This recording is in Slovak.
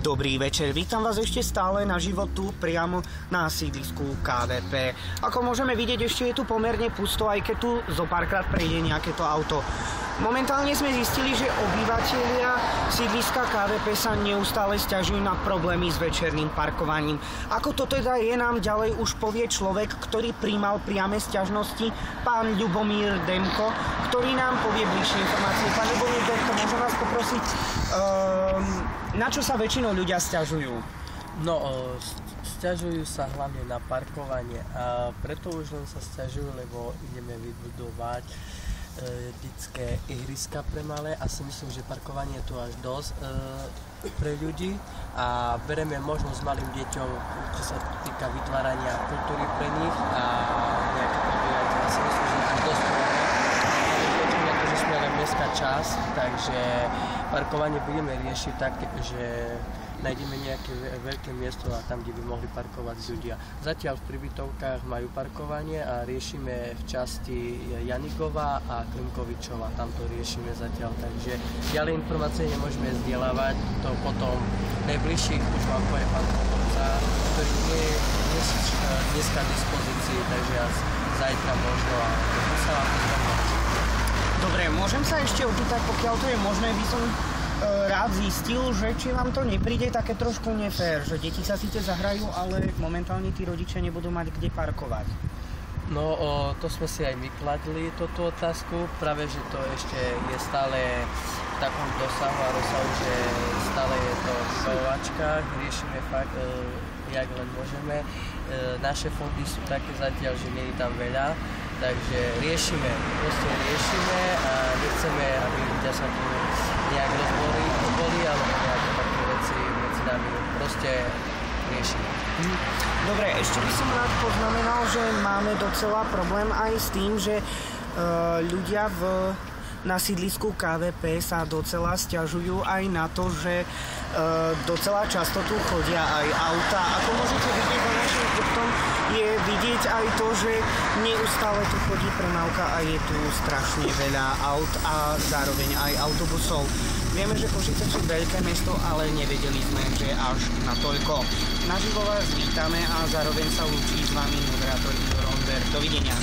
Dobrý večer, vítam vás ešte stále na životu priamo na sídlisku KVP. Ako môžeme vidieť, ešte je tu pomerne pusto, aj keď tu zo párkrát prejde nejaké to auto. Momentálne sme zistili, že obyvatelia sídliska KVP sa neustále sťažujú na problémy s večerným parkovaním. Ako to teda je, nám ďalej už povie človek, ktorý prijímal priame sťažnosti, pán Ľubomír Demko, ktorý nám povie bližšie informácie. Pán Ľubomír Demko, môžem vás poprosiť, na čo sa väčšinou ľudia sťažujú? No, sťažujú sa hlavne na parkovanie a preto už len sa sťažujú, lebo ideme vybudovať detské ihriska pre malé a si myslím, že parkovanie je tu až dosť pre ľudí a bereme možnosť malým deťom, čo sa týka vytvárania kultúry pre nich a nejaké podujania. Ja si myslím, že to dosť že sme len dneska čas, takže parkovanie budeme riešiť tak, že nájdeme nejaké veľké miesto a tam, kde by mohli parkovať ľudia. Zatiaľ v príbytovkách majú parkovanie a riešime v časti Janikova a Klimkovičova. Tam to riešime zatiaľ, takže ďalej informácie nemôžeme zdieľavať. To potom najbližších už vám povie pán Kotovca, ktorý nie je dneska v dispozícii, takže zajtra možno a to sa vám Dobre, môžem sa ešte opýtať, pokiaľ to je možné, by som rád zistil, že či vám to nepríde také trošku nefér, že deti sa síce zahrajú, ale momentálne tí rodičia nebudú mať kde parkovať. No, to sme si aj vykladli, túto otázku, práve že to ešte je stále v takom dosahu a rozsahu, že stále je to v vybaváčkach, riešime fakt, jak len môžeme. Naše fondy sú také zatiaľ, že nie je tam veľa, takže riešime a nechceme, aby ľudia sa tu nejak rozboli alebo nejaké také veci medzi nami, proste riešime. Dobre, ešte by som rád poznamenal, že máme docela problém aj s tým, že ľudia na sídlisku KVP sa docela sťažujú aj na to, že docela často tu chodia aj auta. Ako môžete vidieť na našim chrbtom, je vidieť aj to, že neustále tu chodí premávka a je tu strašne veľa aut a zároveň aj autobusov. Vieme, že Košice sú veľké mesto, ale nevedeli sme, že až natoľko. Naživo vás vítame a zároveň sa lúčí s vami moderátor Igor Onder. Dovidenia.